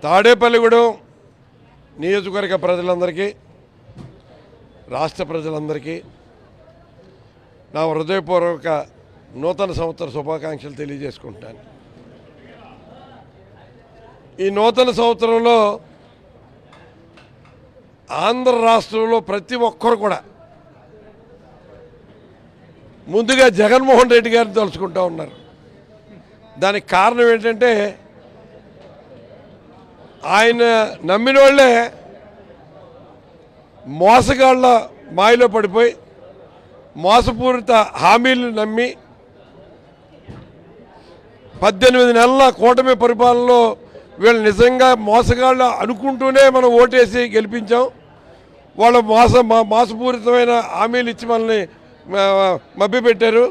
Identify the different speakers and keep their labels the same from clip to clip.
Speaker 1: తాడేపల్లిగూడెం నియోజకవర్గ ప్రజలందరికీ, రాష్ట్ర ప్రజలందరికీ నా హృదయపూర్వక నూతన సంవత్సర శుభాకాంక్షలు తెలియజేసుకుంటాను. ఈ నూతన సంవత్సరంలో ఆంధ్ర రాష్ట్రంలో ప్రతి ఒక్కరు కూడా ముందుగా జగన్మోహన్ రెడ్డి గారిని తలుచుకుంటూ ఉన్నారు. దానికి కారణం ఏంటంటే ఆయన నమ్మిన వాళ్ళే మోసగాళ్ళ మాయలో పడిపోయి మోసపూరిత హామీలు నమ్మి 18 నెలల కూటమి పరిపాలనలో వీళ్ళు నిజంగా మోసగాళ్ళు అనుకుంటూనే మనం ఓటేసి గెలిపించాం. వాళ్ళు మోసపూరితమైన హామీలు ఇచ్చి మనల్ని మభ్యపెట్టారు.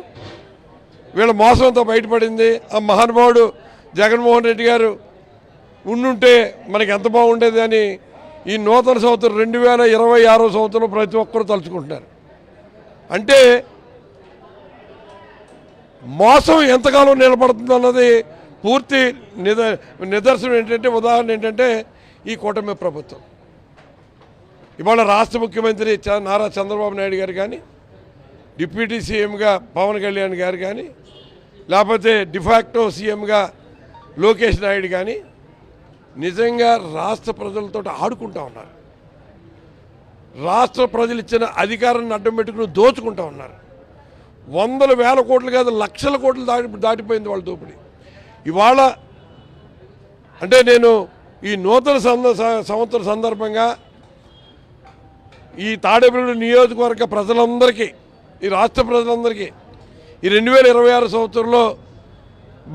Speaker 1: వీళ్ళ మోసంతో బయటపడింది. ఆ మహానుభావుడు జగన్మోహన్ రెడ్డి గారు ఉండుంటే మనకి ఎంత బాగుండేది అని ఈ నూతన సంవత్సరం 2026 సంవత్సరం ప్రతి ఒక్కరూ తలుచుకుంటున్నారు. అంటే మోసం ఎంతకాలం నిలబడుతుంది అన్నది పూర్తి నిదర్శనం ఏంటంటే, ఉదాహరణ ఏంటంటే ఈ కూటమి ప్రభుత్వం. ఇవాళ రాష్ట్ర ముఖ్యమంత్రి నారా చంద్రబాబు నాయుడు గారు కానీ, డిప్యూటీ సీఎంగా పవన్ కళ్యాణ్ గారు కానీ, లేకపోతే డిఫాక్టో సీఎంగా లోకేష్ నాయుడు కానీ నిజంగా రాష్ట్ర ప్రజలతో ఆడుకుంటూ ఉన్నారు. రాష్ట్ర ప్రజలు ఇచ్చిన అధికారాన్ని అడ్డం పెట్టుకుని దోచుకుంటూ ఉన్నారు. వందల వేల కోట్లు కాదు, లక్షల కోట్లు దాటిపోయింది వాళ్ళ దోపిడీ. ఇవాళ అంటే నేను ఈ నూతన సంవత్సర సందర్భంగా ఈ తాడేపల్లిగూడెం నియోజకవర్గ ప్రజలందరికీ, ఈ రాష్ట్ర ప్రజలందరికీ ఈ 2026 సంవత్సరంలో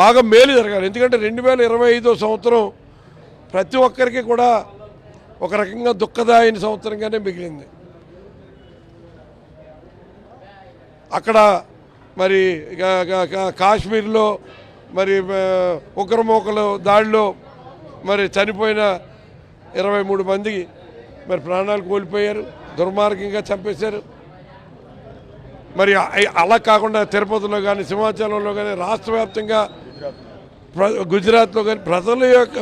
Speaker 1: బాగా మేలు జరగాలి. ఎందుకంటే 2025 సంవత్సరం ప్రతి ఒక్కరికి కూడా ఒక రకంగా దుఃఖదాయని సంవత్సరంగానే మిగిలింది. అక్కడ మరి కాశ్మీర్లో మరి ఉగ్రమూకలు దాడిలో మరి చనిపోయిన 23 మంది మరి ప్రాణాలు కోల్పోయారు, దుర్మార్గంగా చంపేశారు. మరి అలా కాకుండా తిరుపతిలో కానీ, సింహాచలంలో కానీ, రాష్ట్ర వ్యాప్తంగా గుజరాత్లో కానీ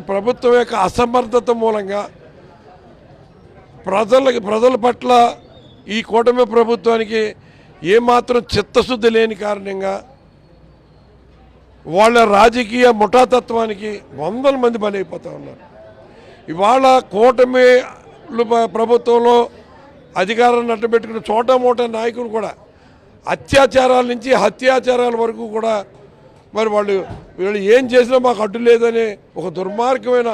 Speaker 1: ప్రభుత్వం యొక్క అసమర్థత మూలంగా ప్రజల పట్ల ఈ కూటమి ప్రభుత్వానికి ఏమాత్రం చిత్తశుద్ధి లేని కారణంగా వాళ్ళ రాజకీయ ముఠాతత్వానికి వందల మంది బలైపోతూ ఉన్నారు. ఇవాళ కూటమి ప్రభుత్వంలో అధికారాన్ని అడ్డబెట్టుకున్న చోటా మోటా నాయకులు కూడా అత్యాచారాల నుంచి హత్యాచారాల వరకు కూడా మరి వీళ్ళు ఏం చేసినా మాకు అడ్డు లేదనే ఒక దుర్మార్గమైన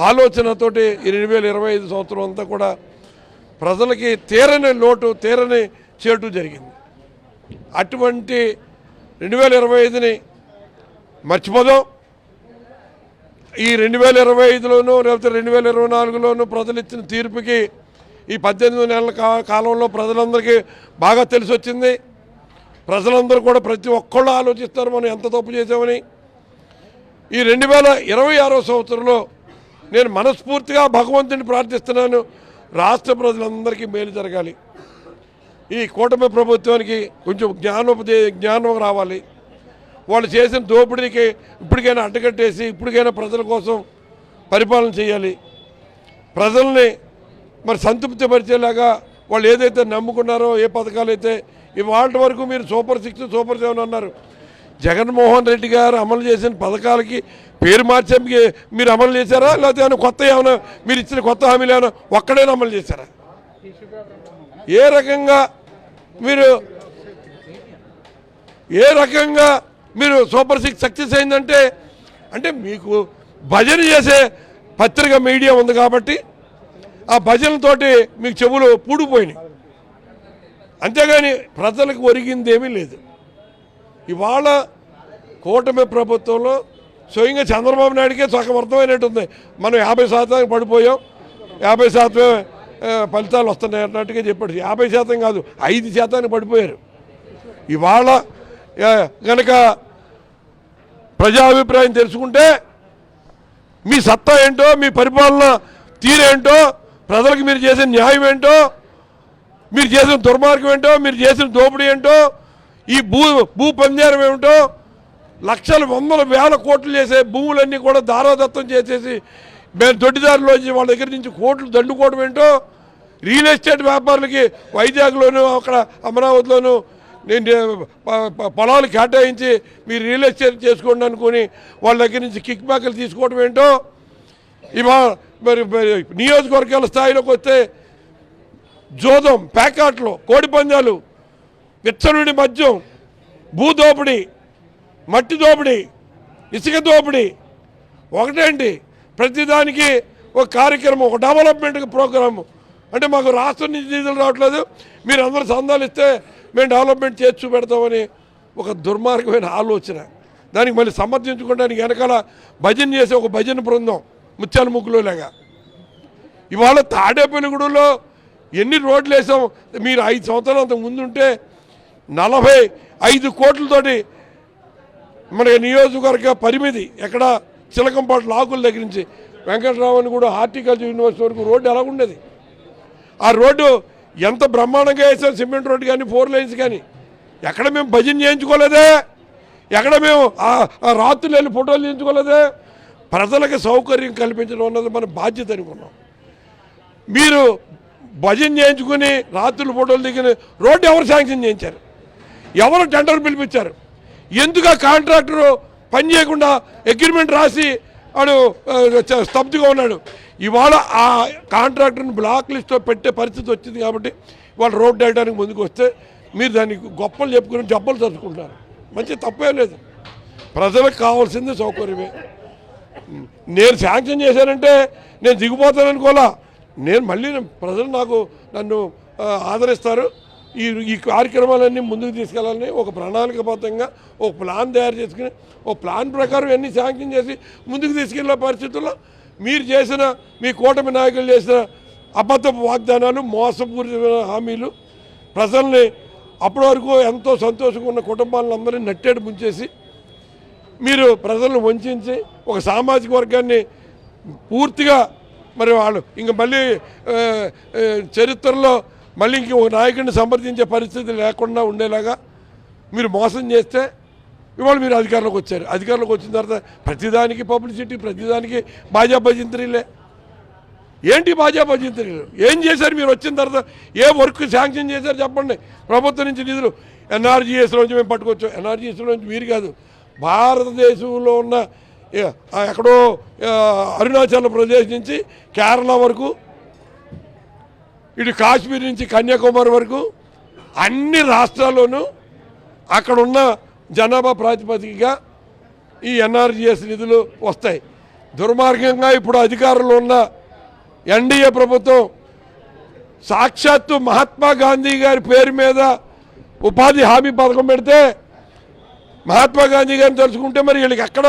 Speaker 1: ఆలోచనతోటి ఈ 2025 సంవత్సరం అంతా కూడా ప్రజలకి తీరని లోటు, తీరని చేటు జరిగింది. అటువంటి 2025ని మర్చిపోదాం. ఈ 2025లోనూ లేకపోతే 2024లోనూ ప్రజలు ఇచ్చిన తీర్పుకి ఈ 18 నెలల కాలంలో ప్రజలందరికీ బాగా తెలిసి వచ్చింది. ప్రజలందరూ కూడా ప్రతి ఒక్కళ్ళు ఆలోచిస్తారు మనం ఎంత తప్పు చేసామని. ఈ 2026 సంవత్సరంలో నేను మనస్ఫూర్తిగా భగవంతుని ప్రార్థిస్తున్నాను, రాష్ట్ర ప్రజలందరికీ మేలు జరగాలి. ఈ కూటమి ప్రభుత్వానికి కొంచెం జ్ఞానం రావాలి. వాళ్ళు చేసిన దోపిడీకి ఇప్పటికైనా అడ్డకట్టేసి ఇప్పటికైనా ప్రజల కోసం పరిపాలన చేయాలి. ప్రజల్ని మరి సంతృప్తిపరిచేలాగా వాళ్ళు ఏదైతే నమ్ముకున్నారో, ఏ పథకాలు అయితే ఇవాళ వరకు మీరు సూపర్ 6, సూపర్ 7 అన్నారు. జగన్మోహన్ రెడ్డి గారు అమలు చేసిన పథకాలకి పేరు మార్చే మీరు అమలు చేశారా? లేకపోతే ఏమైనా కొత్త ఏమైనా మీరు ఇచ్చిన కొత్త హామీలు ఏమైనా ఒక్కడైనా అమలు చేశారా? ఏ రకంగా మీరు సూపర్ 6 సక్సెస్ అయిందంటే అంటే మీకు భజన చేసే పత్రిక మీడియా ఉంది కాబట్టి ఆ భజనతోటి మీకు చెవులు పూడిపోయినాయి. అంతేగాని ప్రజలకు ఒరిగిందేమీ లేదు. ఇవాళ కూటమి ప్రభుత్వంలో స్వయంగా చంద్రబాబు నాయుడికే సగం అర్థమైనట్టుంది. మనం 50% పడిపోయాం, 50% ఫలితాలు వస్తున్నాయి అన్నట్టుగా చెప్పాడు. 50% కాదు, 5% పడిపోయారు. ఇవాళ కనుక ప్రజాభిప్రాయం తెలుసుకుంటే మీ సత్తా ఏంటో, మీ పరిపాలన తీరేంటో, ప్రజలకు మీరు చేసిన న్యాయం ఏంటో, మీరు చేసిన దుర్మార్గం ఏంటో, మీరు చేసిన దోపిడీ ఏంటో, ఈ భూ పంజారం ఏమిటో, లక్షల వందల వేల కోట్లు చేసే భూములన్నీ కూడా దారాదత్తం చేసేసి దొడ్డిదారులోంచి వాళ్ళ దగ్గర నుంచి కోట్లు దండుకోవడం ఏంటో, రియల్ ఎస్టేట్ వ్యాపారులకి వైజాగ్లోను అక్కడ అమరావతిలోను నేను పొలాలు కేటాయించి మీరు రియల్ ఎస్టేట్ చేసుకోండి అనుకుని వాళ్ళ దగ్గర నుంచి కిక్ బ్యాక్లు తీసుకోవడం ఏంటో, ఇవాళ మరి నియోజకవర్గాల స్థాయిలోకి వస్తే జోదం, ప్యాకాట్లు, కోడి పందాలు, విచ్చనుడి మద్యం, భూదోపిడి, మట్టి దోపిడి, ఇసుక దోపిడి, ఒకటేంటి ప్రతిదానికి ఒక కార్యక్రమం, ఒక డెవలప్మెంట్ ప్రోగ్రాము. అంటే మాకు రాష్ట్రం నుంచి నిధులు రావట్లేదు, మీరు అందరూ సందాలు ఇస్తే మేము డెవలప్మెంట్ చేసి చూపెడతామని ఒక దుర్మార్గమైన ఆలోచన. దానికి మళ్ళీ సమర్థించుకోవడానికి వెనకాల భజన చేసే ఒక భజన బృందం ముత్యాల ముగ్గులో లాగా. ఇవాళ తాడేపల్లిగూడెంలో ఎన్ని రోడ్లు వేసాం, మీరు 5 సంవత్సరాలు అంత ముందుంటే 45 కోట్లతోటి మన నియోజకవర్గ పరిమితి ఎక్కడ చిలకంపాటు లాకుల దగ్గర నుంచి వెంకటరామన్ కూడా హార్టికల్చర్ యూనివర్సిటీ వరకు రోడ్డు ఎలా ఉండేది. ఆ రోడ్డు ఎంత బ్రహ్మాండంగా వేసాం, సిమెంట్ రోడ్డు కానీ 4 లైన్స్ కానీ. ఎక్కడ మేము భజన చేయించుకోలేదే, ఎక్కడ మేము రాత్రులు వెళ్ళి ఫోటోలు చేయించుకోలేదే. ప్రజలకు సౌకర్యం కల్పించడం అన్నది మన బాధ్యత అనుకున్నాం. మీరు భజన చేయించుకుని రాత్రులు ఫోటోలు దిగిన రోడ్డు ఎవరు శాంక్షన్ చేయించారు, ఎవరు టెండర్ పిలిపించారు, ఎందుకు ఆ కాంట్రాక్టరు పని చేయకుండా అగ్రిమెంట్ రాసి వాడు స్తబ్దుగా ఉన్నాడు. ఇవాళ ఆ కాంట్రాక్టర్ని బ్లాక్ లిస్ట్లో పెట్టే పరిస్థితి వచ్చింది కాబట్టి ఇవాళ రోడ్డు వేయడానికి ముందుకు వస్తే మీరు దాన్ని గొప్పలు చెప్పుకుని జబ్బలు చదువుకుంటున్నారు. మంచి తప్పే లేదు, ప్రజలకు కావాల్సింది సౌకర్యమే. నేను శాంక్షన్ చేశానంటే నేను దిగిపోతాను అనుకోవాలా. నేను మళ్ళీ ప్రజలు నన్ను ఆదరిస్తారు. ఈ కార్యక్రమాలన్నీ ముందుకు తీసుకెళ్ళాలని ఒక ప్రణాళికాబద్ధంగా ఒక ప్లాన్ తయారు చేసుకుని ఒక ప్లాన్ ప్రకారం అన్నీ శాంక్షన్ చేసి ముందుకు తీసుకెళ్లే పరిస్థితుల్లో మీరు చేసిన మీ కూటమి నాయకులు చేసిన అబద్ధపు వాగ్దానాలు, మోసపూరితమైన హామీలు ప్రజల్ని అప్పటి వరకు ఎంతో సంతోషంగా ఉన్న కుటుంబాలందరినీ నట్టేడు ముంచేసి మీరు ప్రజలను వంచి ఒక సామాజిక వర్గాన్ని పూర్తిగా మరి వాళ్ళు ఇంక మళ్ళీ చరిత్రలో మళ్ళీ ఇంక ఒక నాయకుడిని సమర్థించే పరిస్థితి లేకుండా ఉండేలాగా మీరు మోసం చేస్తే ఇవాళ మీరు అధికారంలోకి వచ్చారు. అధికారంలోకి వచ్చిన తర్వాత ప్రతిదానికి పబ్లిసిటీ, ప్రతిదానికి బాజా భజంత్రీలే. ఏంటి బాజా భజంత్రీలు? ఏం చేశారు మీరు వచ్చిన తర్వాత? ఏ వర్క్ శాంక్షన్ చేశారు చెప్పండి. ప్రభుత్వం నుంచి నిధులు ఎన్ఆర్జీఎస్లోంచి మేము పట్టుకోవచ్చు. ఎన్ఆర్జీఎస్లోంచి మీరు కాదు, భారతదేశంలో ఉన్న ఎక్కడో అరుణాచల్ ప్రదేశ్ నుంచి కేరళ వరకు, ఇటు కాశ్మీర్ నుంచి కన్యాకుమారి వరకు అన్ని రాష్ట్రాల్లోనూ అక్కడున్న జనాభా ప్రాతిపదికగా ఈ ఎన్ఆర్జీఎస్ నిధులు వస్తాయి. దుర్మార్గంగా ఇప్పుడు అధికారంలో ఉన్న ఎన్డీఏ ప్రభుత్వం సాక్షాత్తు మహాత్మా గాంధీ గారి పేరు మీద ఉపాధి హామీ పథకం పెడితే మహాత్మా గాంధీ గారిని తెలుసుకుంటే మరి వీళ్ళకి ఎక్కడ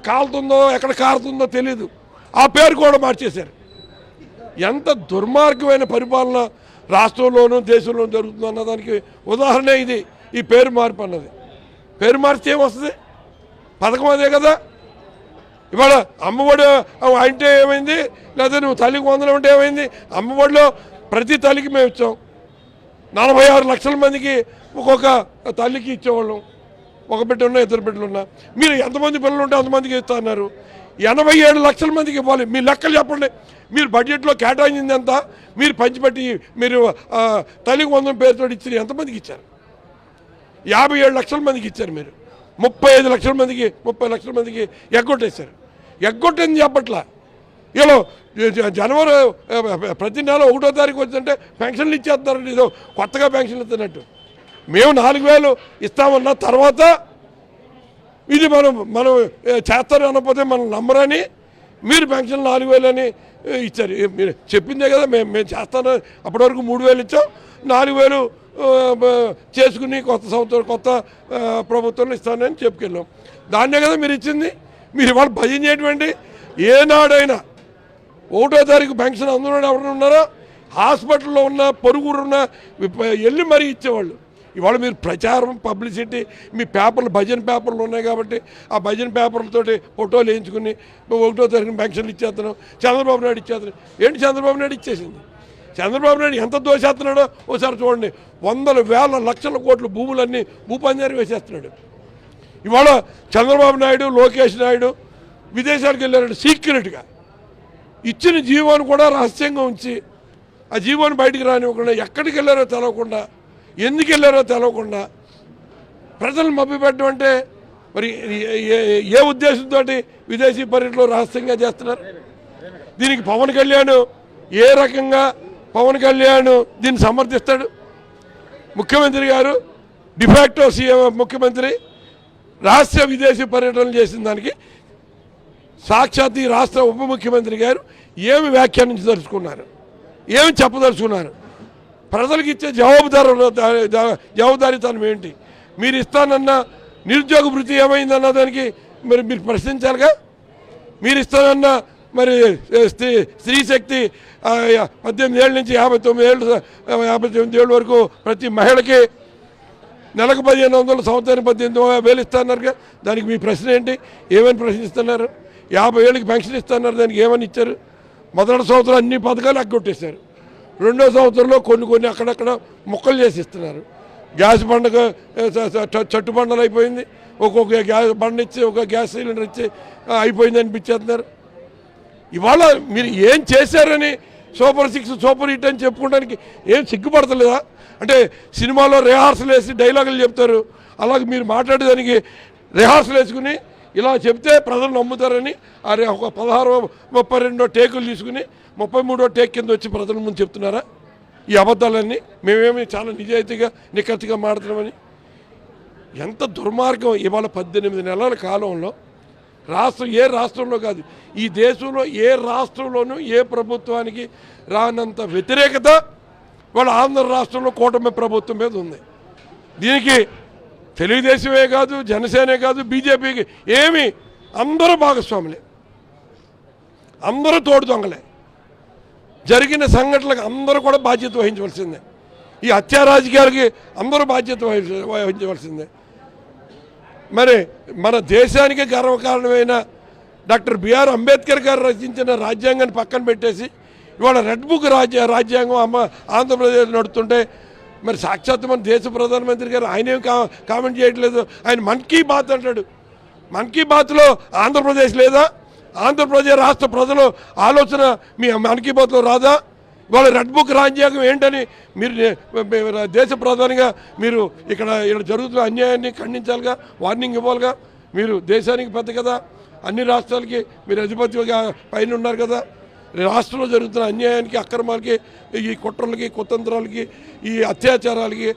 Speaker 1: కాలుతుందో ఎక్కడ కారుతుందో తెలీదు. ఆ పేరు కూడా మార్చేశారు. ఎంత దుర్మార్గమైన పరిపాలన రాష్ట్రంలోనూ దేశంలోనూ జరుగుతుందో అన్నదానికి ఉదాహరణ ఇది. ఈ పేరు మార్పు అన్నది. పేరు మార్చితే ఏమొస్తుంది? పథకం అదే కదా. ఇవాళ అమ్మఒడి అంటే ఏమైంది, లేదా నువ్వు తల్లికి 100 అంటే ఏమైంది? అమ్మఒడిలో ప్రతి తల్లికి మేము ఇచ్చాం. 46 లక్షల మందికి ఒక్కొక్క తల్లికి ఇచ్చేవాళ్ళం. ఒక బిడ్డ ఉన్నా, 2 బిడ్డలు ఉన్నా. మీరు ఎంతమంది పిల్లలు ఉంటే అంతమందికి ఇస్తా అన్నారు. 87 లక్షల మందికి ఇవ్వాలి. మీ లెక్కలు చెప్పండి. మీరు బడ్జెట్లో కేటాయించింది ఎంత, మీరు పంచిపెట్టి మీరు తల్లికి 100 పేరుతో ఇచ్చిన ఎంతమందికి ఇచ్చారు? 57 లక్షల మందికి ఇచ్చారు. మీరు 35 లక్షల మందికి 30 లక్షల మందికి ఎగ్గొట్టేశారు. ఎగ్గొట్టేది చెప్పట్లా. ఇలా జనవరి ప్రతి నెల 1వ తారీఖు వచ్చిందంటే పెన్షన్లు ఇచ్చేస్తారండి. ఇదో కొత్తగా పెన్షన్లు ఇస్తున్నట్టు. మేము 4,000 ఇస్తామన్న తర్వాత ఇది మనం చేస్తారు అనకపోతే మనం నమ్మరని మీరు పెన్షన్ 4,000 అని ఇచ్చారు. మీరు చెప్పిందే కదా, మేము చేస్తాను. అప్పటి వరకు 3,000 ఇచ్చాం, 4,000 చేసుకుని కొత్త సంవత్సరం కొత్త ప్రభుత్వంలో ఇస్తానని చెప్పుకెళ్ళాం. దాన్నే కదా మీరు ఇచ్చింది. మీరు ఇవాళ భజన చేయటువంటి ఏనాడైనా 1వ తారీఖు పెన్షన్ అందరూ ఎవరైనా ఉన్నారో హాస్పిటల్లో ఉన్న పొరుగురున్న వెళ్ళి మరీ ఇచ్చేవాళ్ళు. ఇవాళ మీరు ప్రచారం, పబ్లిసిటీ, మీ పేపర్లు భజన పేపర్లు ఉన్నాయి కాబట్టి ఆ భజన పేపర్లతోటి ఫోటోలు వేయించుకుని 1వ తారీఖున పెన్షన్లు ఇచ్చేస్తున్నాం. చంద్రబాబు నాయుడు ఇచ్చేస్తున్నాం. ఏంటి చంద్రబాబు నాయుడు ఇచ్చేసింది? చంద్రబాబు నాయుడు ఎంత దోషేస్తున్నాడో ఒకసారి చూడండి. 100,000 లక్షల కోట్ల భూములన్నీ భూపంజారి వేసేస్తున్నాడు. ఇవాళ చంద్రబాబు నాయుడు, లోకేష్ నాయుడు విదేశాలకు వెళ్ళారంటే సీక్రెట్గా ఇచ్చిన జీవోని కూడా రహస్యంగా ఉంచి ఆ జీవోని బయటికి రానివ్వకుండా ఎక్కడికి వెళ్ళారో తెలవకుండా ఎందుకు వెళ్ళారో తెలవకుండా ప్రజలు మభ్యపెట్టడం అంటే మరి ఏ ఉద్దేశంతో విదేశీ పర్యటనలో రహస్యంగా చేస్తున్నారు? దీనికి పవన్ కళ్యాణ్ ఏ రకంగా దీన్ని సమర్థిస్తాడు? ముఖ్యమంత్రి గారు డిఫాక్టో సీఎం ముఖ్యమంత్రి రహస్య విదేశీ పర్యటనలు చేసిన దానికి సాక్షాత్ ఈ రాష్ట్ర ఉప ముఖ్యమంత్రి గారు ఏమి వ్యాఖ్యానించదలుచుకున్నారు, ఏమి చెప్పదలుచుకున్నారు? ప్రజలకు ఇచ్చే జవాబుదారీతనం ఏంటి? మీరు ఇస్తానన్న నిరుద్యోగ వృత్తి ఏమైందన్న దానికి మీరు ప్రశ్నించాలిగా. మీరు ఇస్తానన్న మరి స్త్రీ శక్తి 18 ఏళ్ళ నుంచి 59 ఏళ్ళ వరకు ప్రతి మహిళకి నెలకు 1500, సంవత్సరానికి 18,000 ఇస్తున్నారుగా. దానికి మీ ప్రశ్న ఏంటి? ఏమని ప్రశ్నిస్తున్నారు? 50 ఏళ్ళకి పెన్షన్ ఇస్తున్నారు, దానికి ఏమని ఇచ్చారు? మొదటి సంవత్సరం అన్ని పథకాలు అగ్గొట్టేశారు. రెండో సంవత్సరంలో కొన్ని అక్కడక్కడ మొక్కలు చేసి ఇస్తున్నారు. గ్యాస్ బండ చట్టు బండలు అయిపోయింది, ఒక్కొక్క గ్యాస్ బండ ఇచ్చి ఒక గ్యాస్ సిలిండర్ ఇచ్చి అయిపోయింది అనిపించేస్తున్నారు. ఇవాళ మీరు ఏం చేశారని సూపర్ 6 సూపర్ హిట్ అని చెప్పుకోవడానికి ఏం సిగ్గుపడతలేదా? అంటే సినిమాలో రిహార్సల్ వేసి డైలాగులు చెప్తారు, అలాగే మీరు మాట్లాడేదానికి రిహార్సల్ వేసుకుని ఇలా చెప్తే ప్రజలు నమ్ముతారని ఒక 16-32 టేకులు తీసుకుని 33వ టేక్ కింద వచ్చి ప్రజల ముందు చెప్తున్నారా ఈ అబద్ధాలన్నీ? మేమేమి చాలా నిజాయితీగా నిక్కచ్చిగా మాడుతున్నామని. ఎంత దుర్మార్గం! ఇవాళ 18 నెలల కాలంలో ఏ రాష్ట్రంలో కాదు, ఈ దేశంలో ఏ రాష్ట్రంలోనూ ఏ ప్రభుత్వానికి రానంత వ్యతిరేకత వాళ్ళ ఆంధ్ర రాష్ట్రంలో కూటమి ప్రభుత్వం మీద ఉంది. దీనికి తెలుగుదేశమే కాదు, జనసేనే కాదు, బీజేపీకి ఏమి అందరూ భాగస్వాములే, అందరూ తోడు దొంగలే. జరిగిన సంఘటనలకు అందరూ కూడా బాధ్యత వహించవలసిందే. ఈ హత్యా రాజకీయాలకి అందరూ బాధ్యత వహించవలసిందే. మరి మన దేశానికి గర్వకారణమైన డాక్టర్ బిఆర్ అంబేద్కర్ గారు రచించిన రాజ్యాంగాన్ని పక్కన పెట్టేసి ఇవాళ రెడ్ బుక్ రాజ్యాంగం ఆంధ్రప్రదేశ్ నడుతుంటే మరి సాక్షాత్ మన దేశ ప్రధానమంత్రి గారు ఆయన ఏం కామెంట్ చేయట్లేదు. ఆయన మన్ కీ బాత్ అంటాడు. మన్ కీ బాత్లో ఆంధ్రప్రదేశ్ లేదా? ఆంధ్రప్రదేశ్ రాష్ట్ర ప్రజలు ఆలోచన మీ మన్ కీ బాత్లో రాదా? ఇవాళ రెడ్ బుక్ రాజ్యాంగం ఏంటని మీరు దేశ ప్రధానిగా మీరు ఇక్కడ జరుగుతున్న అన్యాయాన్ని ఖండించాలిగా, వార్నింగ్ ఇవ్వాలిగా. మీరు దేశానికి పెద్ద కదా, అన్ని రాష్ట్రాలకి మీరు అధిపతిగా పైన ఉన్నారు కదా. రాష్ట్రంలో జరుగుతున్న అన్యాయానికి, అక్రమాలకి, ఈ కుట్రలకి, కుతంత్రాలకి, ఈ అత్యాచారాలకి,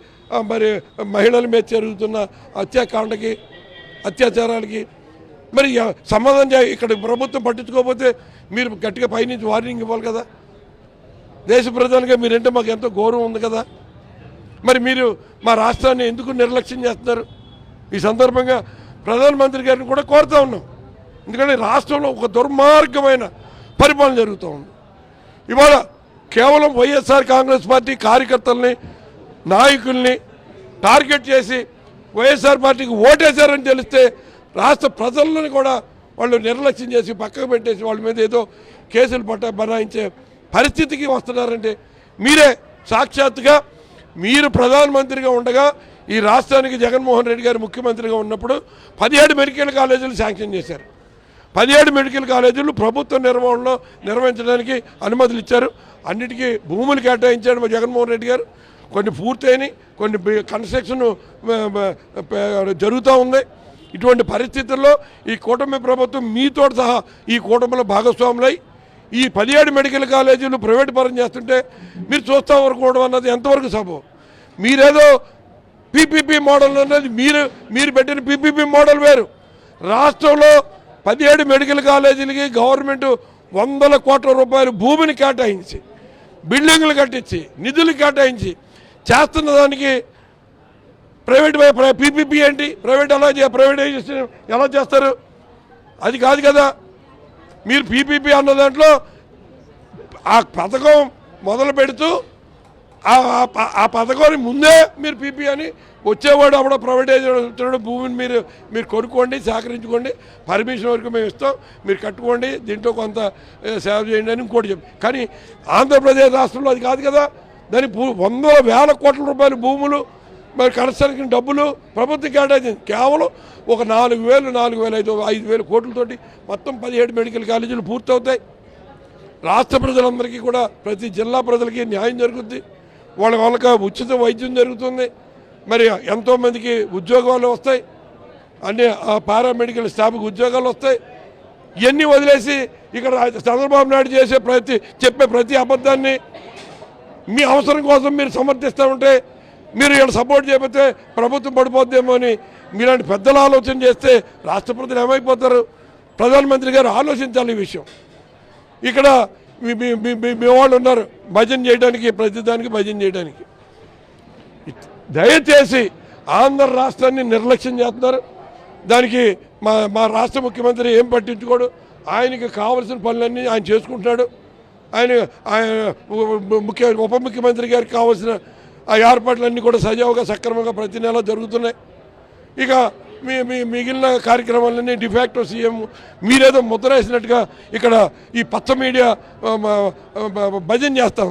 Speaker 1: మరి మహిళల మీద జరుగుతున్న హత్యాకాండకి, అత్యాచారాలకి మరి సమాధానం ఇక్కడ ప్రభుత్వం పట్టించుకోకపోతే మీరు గట్టిగా పైనుంచి వార్నింగ్ ఇవ్వాలి కదా. దేశ ప్రధానిగా మీరంటే మాకు ఎంతో గౌరవం ఉంది కదా. మరి మీరు మా రాష్ట్రాన్ని ఎందుకు నిర్లక్ష్యం చేస్తున్నారు? ఈ సందర్భంగా ప్రధానమంత్రి గారిని కూడా కోరుతూ ఉన్నాం. ఎందుకంటే రాష్ట్రంలో ఒక దుర్మార్గమైన పరిపాలన జరుగుతూ ఉంది. ఇవాళ కేవలం వైఎస్ఆర్ కాంగ్రెస్ పార్టీ కార్యకర్తల్ని, నాయకుల్ని టార్గెట్ చేసి వైఎస్ఆర్ పార్టీకి ఓటేశారని తెలిస్తే రాష్ట్ర ప్రజలను కూడా వాళ్ళు నిర్లక్ష్యం చేసి పక్కకు పెట్టేసి వాళ్ళ మీద ఏదో కేసులు బనాయించే పరిస్థితికి వస్తున్నారంటే మీరే సాక్షాత్తుగా మీరు ప్రధానమంత్రిగా ఉండగా ఈ రాష్ట్రానికి జగన్మోహన్ రెడ్డి గారు ముఖ్యమంత్రిగా ఉన్నప్పుడు 17 మెడికల్ కాలేజీలు శాంక్షన్ చేశారు. 17 మెడికల్ కాలేజీలు ప్రభుత్వ నిర్వహణలో నిర్వహించడానికి అనుమతులు ఇచ్చారు. అన్నిటికీ భూములు కేటాయించాడు జగన్మోహన్ రెడ్డి గారు. కొన్ని పూర్తయినాయి, కొన్ని కన్స్ట్రక్షన్ జరుగుతూ ఉంది. ఇటువంటి పరిస్థితుల్లో ఈ కూటమి ప్రభుత్వం మీతో సహా ఈ కూటమిలో భాగస్వాములై ఈ 17 మెడికల్ కాలేజీలు ప్రైవేట్ పరం చేస్తుంటే మీరు చూస్తూ వరకోవడం అన్నది ఎంతవరకు సబబు? మీరేదో పీపీపీ మోడల్ అన్నది మీరు పెట్టిన పీపీపీ మోడల్ వేరు. రాష్ట్రంలో 17 మెడికల్ కాలేజీలకి గవర్నమెంట్ 100 కోట్ల రూపాయలు భూమిని కేటాయించి, బిల్డింగ్లు కట్టించి, నిధులు కేటాయించి చేస్తున్న దానికి ప్రైవేట్ పీపీపీ ఏంటి? ప్రైవేటైజేషన్ ఎలా చేస్తారు? అది కాదు కదా. మీరు పీపీపీ అన్న దాంట్లో ఆ పథకం మొదలు పెడుతూ ఆ పథకాన్ని ముందే మీరు పీపీ అని వచ్చేవాడు అప్పుడు ప్రైవేటైజేషన్ భూమిని మీరు కొనుక్కోండి, సేకరించుకోండి, పర్మిషన్ వరకు మేము ఇస్తాం, మీరు కట్టుకోండి, దీంట్లో కొంత సేవ చేయండి అని ఇంకోటి చెప్పి. కానీ ఆంధ్రప్రదేశ్ రాష్ట్రంలో అది కాదు కదా. దానికి 100,000 కోట్ల రూపాయల భూములు మరి కన్స్ట్రక్షన్ డబ్బులు ప్రభుత్వం కేటాయించింది. కేవలం ఒక 4,000, 4,500 కోట్లతోటి మొత్తం 17 మెడికల్ కాలేజీలు పూర్తవుతాయి. రాష్ట్ర ప్రజలందరికీ కూడా ప్రతి జిల్లా ప్రజలకి న్యాయం జరుగుద్ది, వాళ్ళకి ఉచిత వైద్యం జరుగుతుంది, మరి ఎంతోమందికి ఉద్యోగాలు వస్తాయి, అన్ని పారామెడికల్ స్టాఫ్కి ఉద్యోగాలు వస్తాయి. ఇవన్నీ వదిలేసి ఇక్కడ చంద్రబాబు నాయుడు చెప్పే ప్రతి అబద్ధాన్ని మీ అవసరం కోసం మీరు సమర్థిస్తూ ఉంటే, మీరు ఇక్కడ సపోర్ట్ చేయకపోతే ప్రభుత్వం పడిపోద్దేమో అని మీలాంటి పెద్దలు ఆలోచన చేస్తే రాష్ట్ర ప్రజలు ఏమైపోతారు? ప్రధానమంత్రి గారు ఆలోచించాలి ఈ విషయం. ఇక్కడ మీ వాళ్ళు ఉన్నారు భజన చేయడానికి, ప్రతిదానికి భజన చేయడానికి. దయచేసి ఆంధ్ర రాష్ట్రాన్ని నిర్లక్ష్యం చేస్తున్నారు. దానికి మా రాష్ట్ర ముఖ్యమంత్రి ఏం పట్టించుకోడు. ఆయనకి కావాల్సిన పనులన్నీ ఆయన చేసుకుంటున్నాడు. ఉప ముఖ్యమంత్రి గారికి కావాల్సిన ఆ ఏర్పాట్లన్నీ కూడా సజావుగా సక్రమంగా ప్రతి నెల జరుగుతున్నాయి. ఇక మిగిలిన కార్యక్రమాలన్నీ డిఫాక్టో సీఎం మీరేదో ముద్ర వేసినట్టుగా ఇక్కడ ఈ పచ్చ మీడియా భజన చేస్తాం.